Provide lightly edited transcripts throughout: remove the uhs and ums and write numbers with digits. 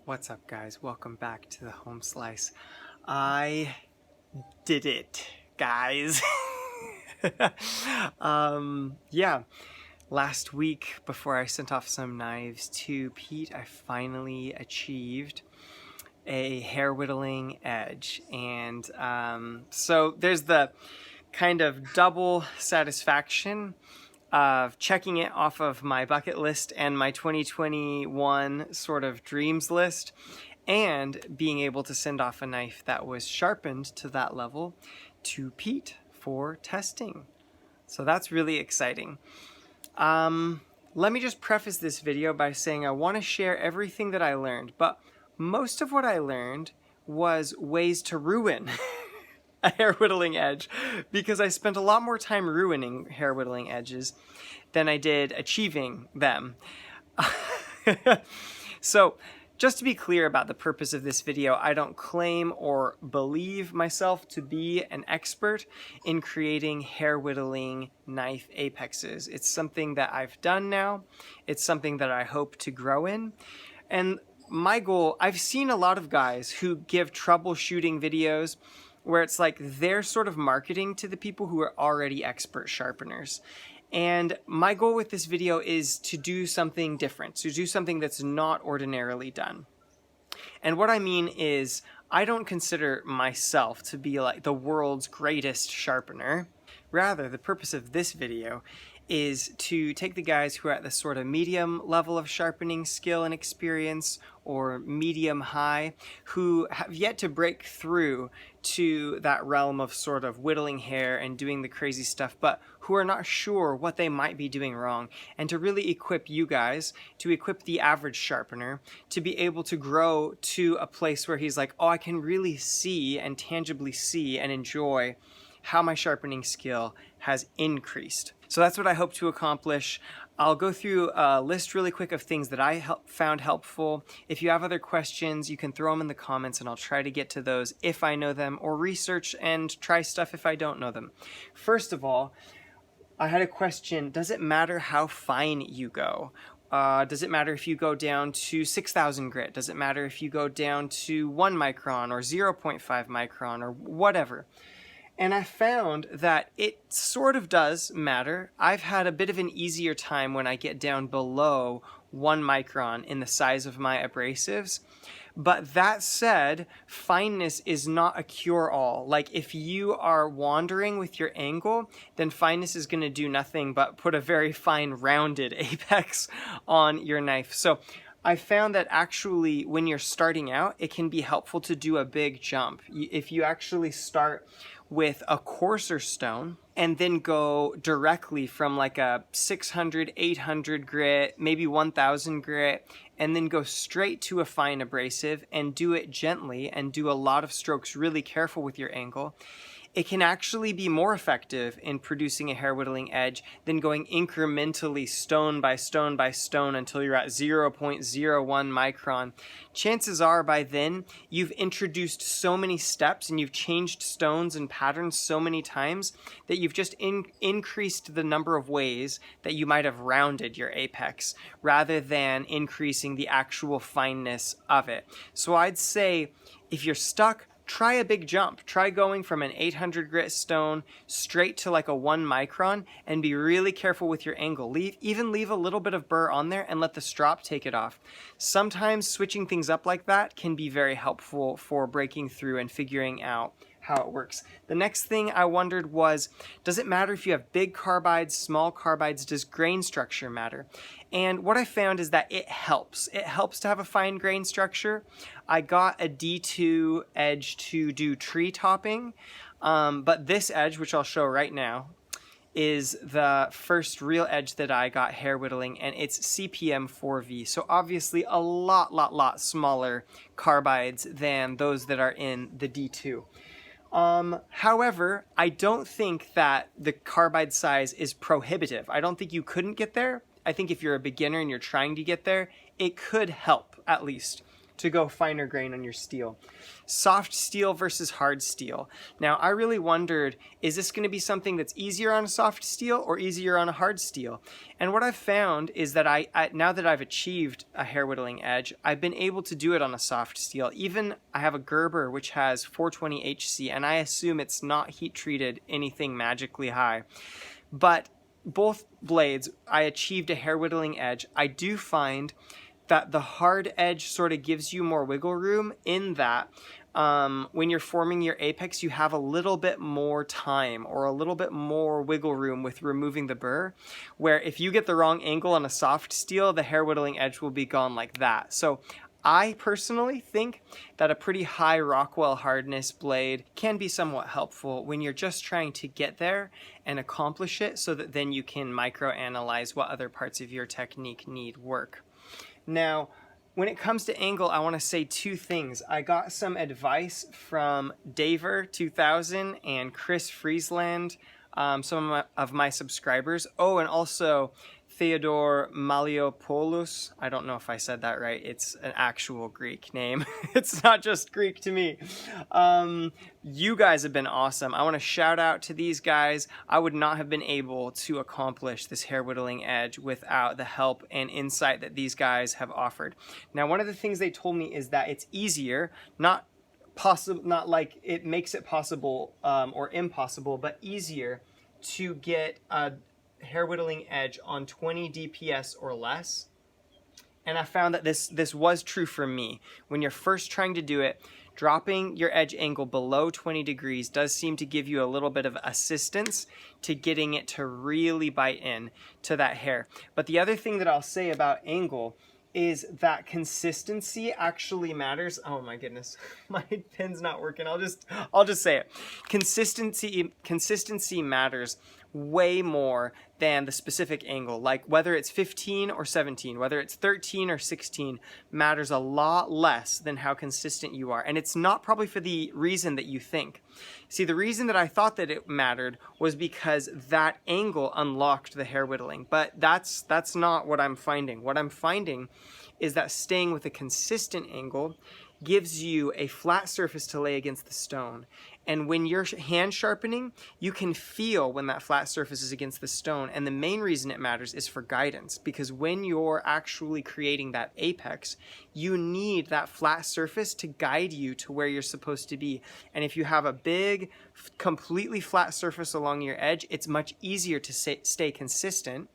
What's up, guys? Welcome back to the home slice. I did it, guys. Yeah, last week before I sent off some knives to Pete, I finally achieved a hair whittling edge. And so there's the kind of double satisfaction of checking it off of my bucket list and my 2021 sort of dreams list, and being able to send off a knife that was sharpened to that level to Pete for testing. So that's really exciting. Let me just preface this video by saying I want to share everything that I learned, but most of what I learned was ways to ruin a hair whittling edge, because I spent a lot more time ruining hair whittling edges than I did achieving them. So just to be clear about the purpose of this video, I don't claim or believe myself to be an expert in creating hair whittling knife apexes. It's something that I've done now. It's something that I hope to grow in. And my goal, I've seen a lot of guys who give troubleshooting videos where it's like they're sort of marketing to the people who are already expert sharpeners. And my goal with this video is to do something different, to do something that's not ordinarily done. And what I mean is, I don't consider myself to be like the world's greatest sharpener. Rather, the purpose of this video is to take the guys who are at the sort of medium level of sharpening skill and experience, or medium high, who have yet to break through to that realm of sort of whittling hair and doing the crazy stuff, but who are not sure what they might be doing wrong, and to really equip you guys, to equip the average sharpener, to be able to grow to a place where he's like, oh, I can really see and tangibly see and enjoy how my sharpening skill has increased. So that's what I hope to accomplish. I'll go through a list really quick of things that I found helpful. If you have other questions, you can throw them in the comments and I'll try to get to those if I know them, or research and try stuff if I don't know them. First of all, I had a question: does it matter how fine you go? Does it matter if you go down to 6,000 grit? Does it matter if you go down to 1 micron or 0.5 micron or whatever? And I found that it sort of does matter. I've had a bit of an easier time when I get down below 1 micron in the size of my abrasives. But that said, fineness is not a cure-all. Like, if you are wandering with your angle, then fineness is going to do nothing but put a very fine rounded apex on your knife. So I found that actually when you're starting out, it can be helpful to do a big jump. If you actually start with a coarser stone and then go directly from like a 600, 800 grit, maybe 1000 grit, and then go straight to a fine abrasive and do it gently and do a lot of strokes really careful with your angle, it can actually be more effective in producing a hair whittling edge than going incrementally stone by stone by stone until you're at 0.01 micron. Chances are by then you've introduced so many steps and you've changed stones and patterns so many times that you've just increased the number of ways that you might have rounded your apex rather than increasing the actual fineness of it. So I'd say if you're stuck, try a big jump. Try going from an 800 grit stone straight to like a 1 micron, and be really careful with your angle. Even leave a little bit of burr on there and let the strop take it off. Sometimes switching things up like that can be very helpful for breaking through and figuring out how it works. The next thing I wondered was, does it matter if you have big carbides, small carbides? Does grain structure matter? And what I found is that it helps. It helps to have a fine grain structure. I got a D2 edge to do tree topping, but this edge, which I'll show right now, is the first real edge that I got hair whittling, and it's CPM 4V. So obviously a lot smaller carbides than those that are in the D2. However, I don't think that the carbide size is prohibitive. I don't think you couldn't get there. I think if you're a beginner and you're trying to get there, it could help, at least, to go finer grain on your steel. Soft steel versus hard steel. Now, I really wondered, is this going to be something that's easier on a soft steel or easier on a hard steel? And what I've found is that now that I've achieved a hair whittling edge, I've been able to do it on a soft steel. Even I have a Gerber which has 420 HC, and I assume it's not heat treated anything magically high. But both blades, I achieved a hair whittling edge. I do find that the hard edge sort of gives you more wiggle room in that when you're forming your apex, you have a little bit more time or a little bit more wiggle room with removing the burr, where if you get the wrong angle on a soft steel, the hair whittling edge will be gone like that. So I personally think that a pretty high Rockwell hardness blade can be somewhat helpful when you're just trying to get there and accomplish it, so that then you can micro-analyze what other parts of your technique need work. Now, when it comes to angle, I want to say two things. I got some advice from Daver 2000 and Chris Friesland, some of my subscribers. Oh, and also Theodore Maliopoulos. I don't know if I said that right. It's an actual Greek name. It's not just Greek to me. You guys have been awesome. I want to shout out to these guys. I would not have been able to accomplish this hair whittling edge without the help and insight that these guys have offered. Now, one of the things they told me is that it's easier, not like it makes it possible or impossible, but easier to get a hair whittling edge on 20 DPS or less. And I found that this was true for me. When you're first trying to do it, dropping your edge angle below 20 degrees does seem to give you a little bit of assistance to getting it to really bite in to that hair. But the other thing that I'll say about angle is that consistency actually matters. Oh my goodness, my pen's not working. I'll just say it. Consistency matters way more than the specific angle. Like whether it's 15 or 17, whether it's 13 or 16, matters a lot less than how consistent you are. And it's not probably for the reason that you think. See, the reason that I thought that it mattered was because that angle unlocked the hair whittling. But that's not what I'm finding. What I'm finding is that staying with a consistent angle gives you a flat surface to lay against the stone. And when you're hand sharpening, you can feel when that flat surface is against the stone. And the main reason it matters is for guidance, because when you're actually creating that apex, you need that flat surface to guide you to where you're supposed to be. And if you have a big, completely flat surface along your edge, it's much easier to stay consistent.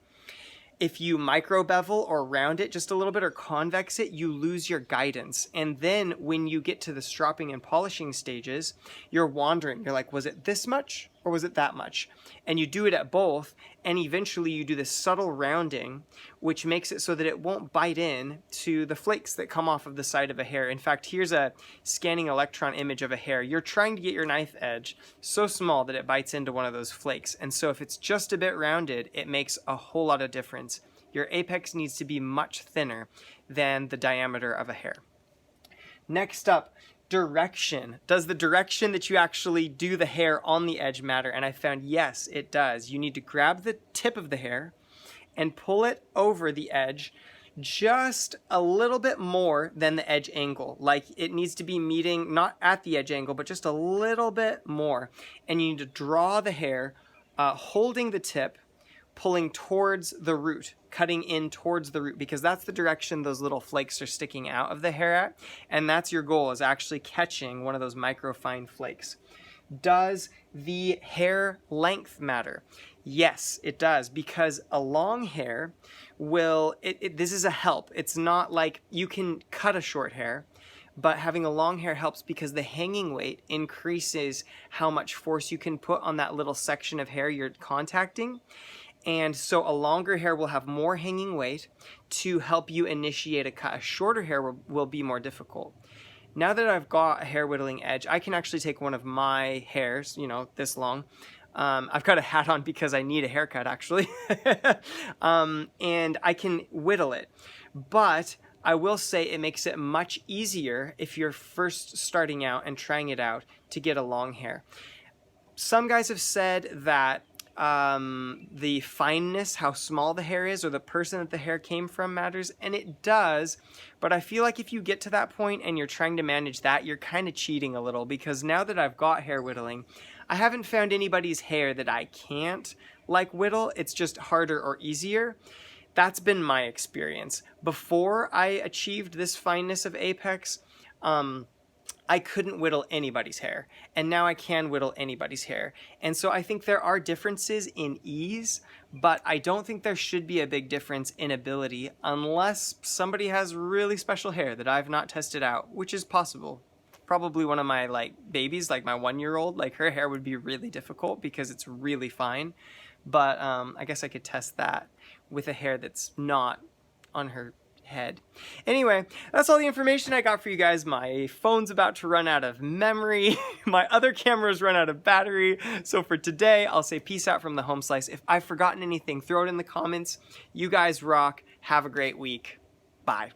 If you micro bevel or round it just a little bit or convex it, you lose your guidance. And then when you get to the stropping and polishing stages, you're wandering. You're like, was it this much or was it that much? And you do it at both, and eventually you do this subtle rounding, which makes it so that it won't bite in to the flakes that come off of the side of a hair. In fact, here's a scanning electron image of a hair. You're trying to get your knife edge so small that it bites into one of those flakes. And so if it's just a bit rounded, it makes a whole lot of difference. Your apex needs to be much thinner than the diameter of a hair. Next up, direction. Does the direction that you actually do the hair on the edge matter? And I found yes, it does. You need to grab the tip of the hair and pull it over the edge just a little bit more than the edge angle. Like it needs to be meeting, not at the edge angle, but just a little bit more. And you need to draw the hair, holding the tip, pulling towards the root, cutting in towards the root, because that's the direction those little flakes are sticking out of the hair at, and that's your goal, is actually catching one of those microfine flakes. Does the hair length matter? Yes, it does, because a long hair will, this is a help. It's not like you can cut a short hair, but having a long hair helps because the hanging weight increases how much force you can put on that little section of hair you're contacting. And so a longer hair will have more hanging weight to help you initiate a cut. A shorter hair will be more difficult. Now that I've got a hair whittling edge, I can actually take one of my hairs, you know, this long. I've got a hat on because I need a haircut, actually. And I can whittle it. But I will say it makes it much easier if you're first starting out and trying it out to get a long hair. Some guys have said that the fineness, how small the hair is, or the person that the hair came from matters, and it does, but I feel like if you get to that point and you're trying to manage that, you're kind of cheating a little, because now that I've got hair whittling, I haven't found anybody's hair that I can't like whittle. It's just harder or easier. That's been my experience. Before I achieved this fineness of apex, I couldn't whittle anybody's hair, and now I can whittle anybody's hair. And so I think there are differences in ease, but I don't think there should be a big difference in ability unless somebody has really special hair that I've not tested out, which is possible. Probably one of my babies, like my 1-year-old, like her hair would be really difficult because it's really fine. But I guess I could test that with a hair that's not on her head. Anyway, that's all the information I got for you guys. My phone's about to run out of memory. My other camera's run out of battery. So for today, I'll say peace out from the home slice. If I've forgotten anything, throw it in the comments. You guys rock. Have a great week. Bye.